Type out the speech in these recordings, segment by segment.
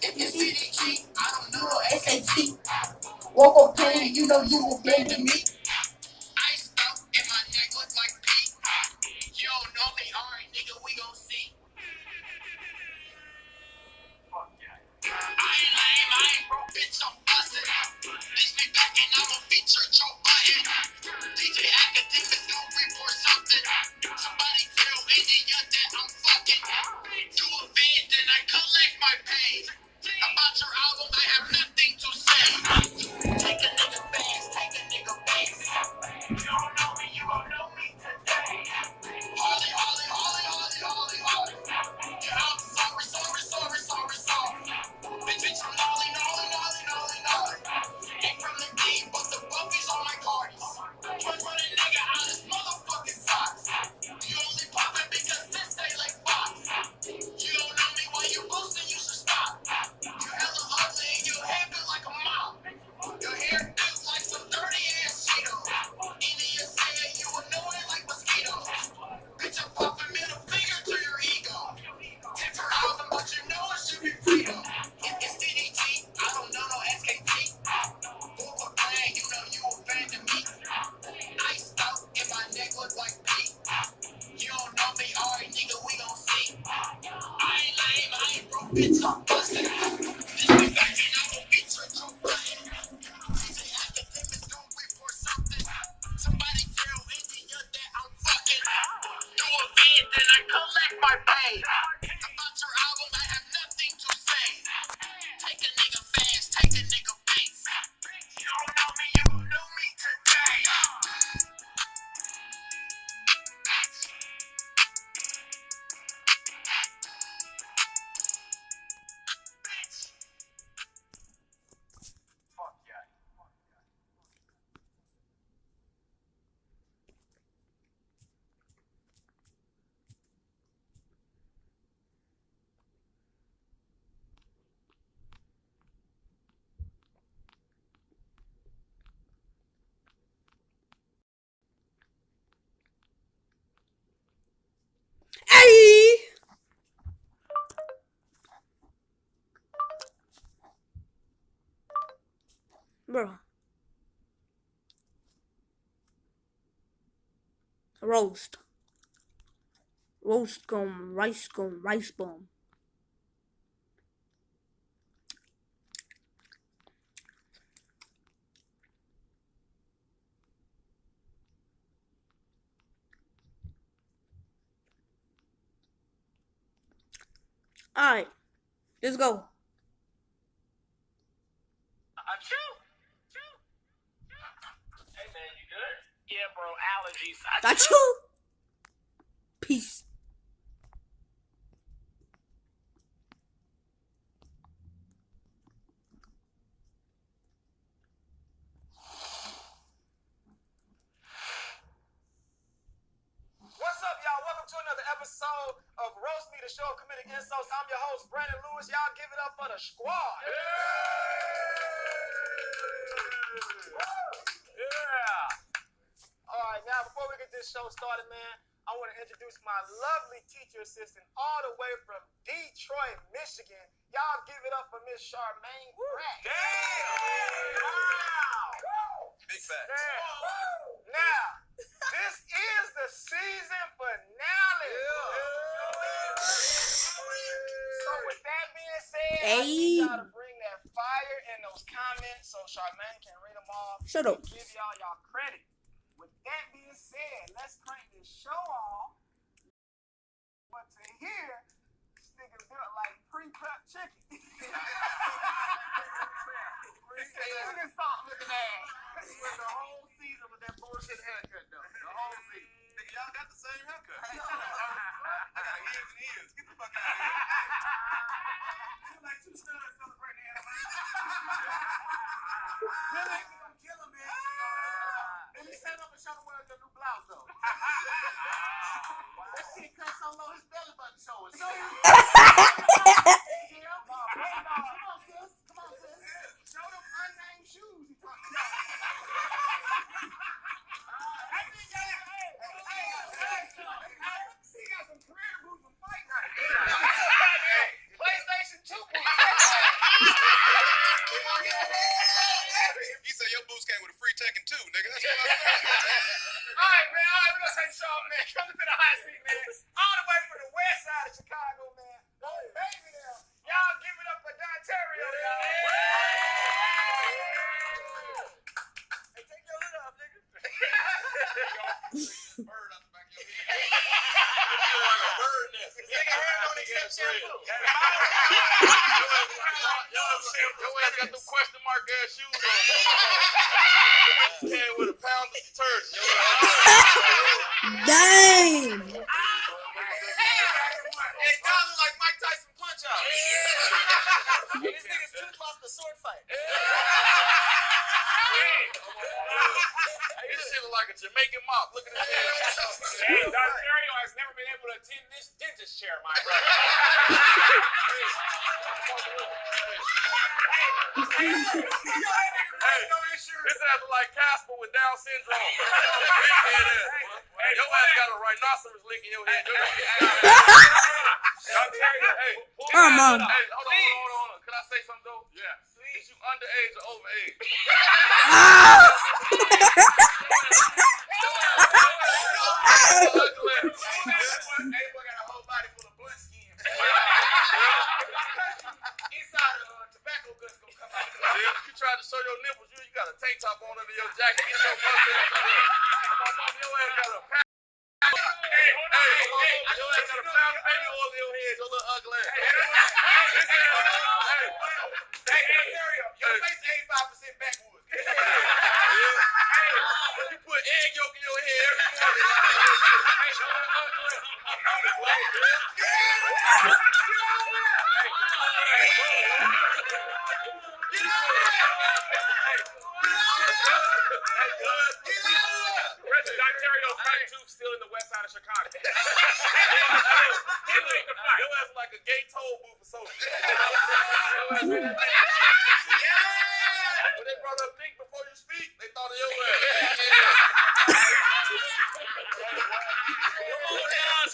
It's CDG, I don't know no SAT. Woke up playing, you know you will blame me. Iced up and my neck look like Pete. You don't know me, alright nigga, we gon' see. Fuck yeah. I ain't lame, I ain't broke, bitch, I'm bustin'. Bitch be back and I'ma feature Joe Button. DJ Academics gon' report something. Somebody tell India that I'm fucking. Do a bid, then I collect my pay. About your album, I have nothing to say. Take a nigga face, take a nigga face. You don't know me, you gon' know me today. Holly, Holly, Holly, Holly, Holly, Holly. Yeah, I'm sorry. Bitch, I'm gnarly. Ain't from the deep, but the buffies on my cardies. Run a nigga out his motherfucking socks. You only poppin' because this ain't like Fox. You don't know me while you boosting, you should stop. You hella ugly and your hair built like a mop. Your hair built like some dirty ass Cheetos. India said you annoying like mosquitoes. Bitch, I'm popping middle finger to your ego. Tip her album, but you know it should be freedom. It's DDG, I don't know no SKT. Book a plan, you know you a fan of me. Iced out and my neck look like Pete. You don't know me, alright nigga, we gon' see. I ain't lame, I ain't broke, bitch, I'm bustin'. This be back and I will beat your Joe Button. DJ Academics gon' report something. Somebody tell India that I'm fucking. Do a bid, then I collect my pay. About your album, I have nothing to say. Take a nigga fast, take a nigga face. You don't know me, you gon' know me today. Fuck yeah. Hey! Bro. Roast gum, rice bomb. Alright, let's go. Hey man, you good? Yeah, bro, allergies. Got you. Peace. What's up, y'all? Welcome to another episode of Roast Me, the show of comedic insults. I'm your host, Brandon Lewis. Y'all give it up for the squad. Yeah. All right, now before we get this show started, man, I want to introduce my lovely teacher assistant all the way from Detroit, Michigan. Y'all give it up for Miss Charmaine Pratt. Damn! Wow! Big facts. Damn. Now, this is the season finale. So with that being said, I need y'all to bring that fire in those comments so Charmaine can read them all. Shut up. And give y'all credit. With that being said, let's crank this show off. But to hear, this nigga built like pre-cut chicken. Look at salt looking ass. With the whole season with that bullshit haircut though. The whole season. Nigga, y'all got the same haircut. I got years and years. Get the fuck out of here. You're like two studs celebrating the anniversary. That ain't gonna kill him, man. Let me stand up and show the world your new blouse though. That shit cut so low his belly button showing. So Come on, sis. Show them unnamed shoes you talking about. He got some career boots from Fight Night. coming to the hot seat, man. All the way from the west side of Chicago, man. Oh, baby, now. Y'all give it up for Dontario, y'all. Hey, take your hood off, nigga. Bird out the back of your head. Like a bird nest. This nigga hair don't accept shampoo. Your ass got them question mark ass shoes on. Came with a pound of detergent. Dang. Hey, Don look like Mike Tyson punch out. This nigga's tooth lost the sword fight. This shit look like a Jamaican mop. Look at his head. Hey, Dontario has never been able to attend this dentist chair, my brother. Hey, this ass look like Casper with Down syndrome. Your ass got a rhinoceros lick in your head. Dontario, hey, Come on. Hey, hold on. Can I say something though? Yeah. Is you underage or overage? Ah! Hey, boy got a whole body full of blunt skin. Inside of tobacco guts gonna come out. You tried to show your nipples. You got a tank top on under your jacket. Get your mustache on there. My mama, your ass got a pound. Hey, your ass got a pound of baby oil in your head. Your little ugly ass. Hey, Dontario, your face 85% backwoods. You put egg yolk in your head every Dontario's front tooth still in the west side of Chicago. Your ass like a gay toll booth or something. When they brought up think before you speak, they thought of your ass.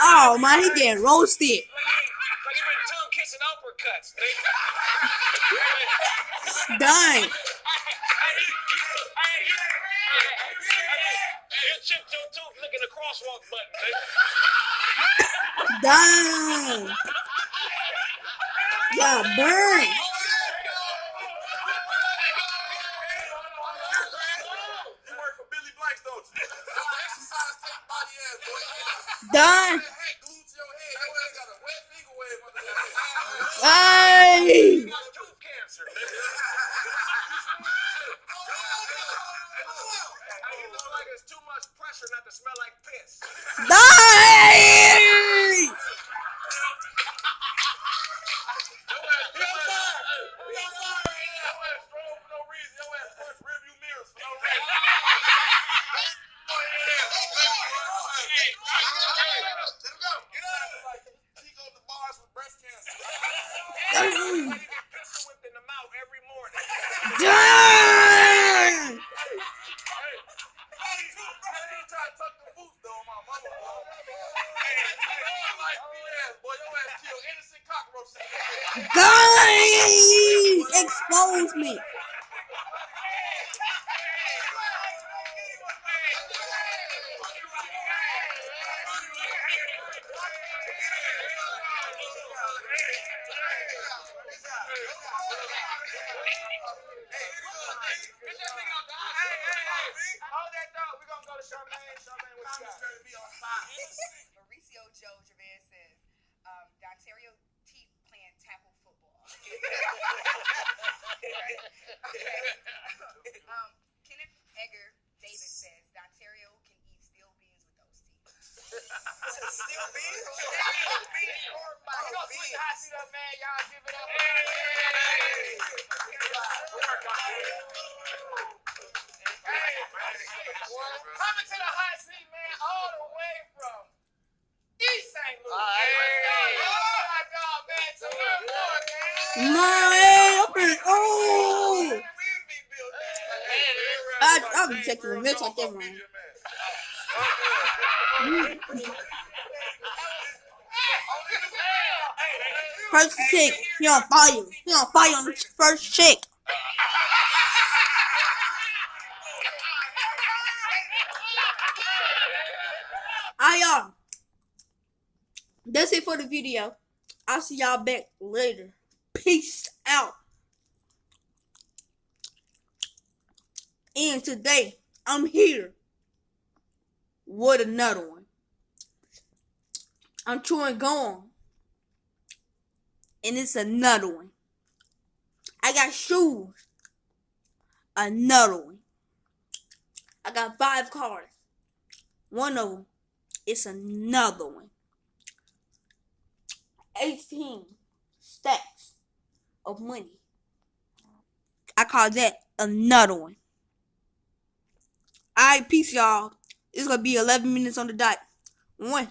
Oh man, he getting roasted. Like he been tongue kissing uppercuts. Dang. You chipped your tooth licking the crosswalk button. Dang. Yeah, burn. You work for Billy Blanks, don't you? Exercise take body ass, boy. Dang. That hat glued to your head. Your ass got a wet finger wave under your head. Hey. You got tooth cancer. You look like it's too much pressure not to smell like piss. Dang. Dang. Dang. Dang. Expose me. Hold that thought. We're gonna go to Charmaine. Charmaine, what you got? Mauricio Joe Javez says, Dontario teeth playing tackle football. Kenneth Egger Davis says, Dontario can eat steel beans with those teeth. Steel beans? We're gonna switch the hot seat up, man. Y'all give it up. Coming to the hot seat, man, all the way from East St. Louis. Oh, my God, man. To man. Oh. I'll be checking the mix like that, man. First chick. He on fire. He on fire on the first chick. I That's it for the video. I'll see y'all back later. Peace out. And today, I'm here with another one. I'm chewing gum. And it's another one. I got shoes. Another one. I got 5 cars. One of them is another one. 18 stacks of money. I call that another one. Alright, peace, y'all. It's gonna be 11 minutes on the dot. 1,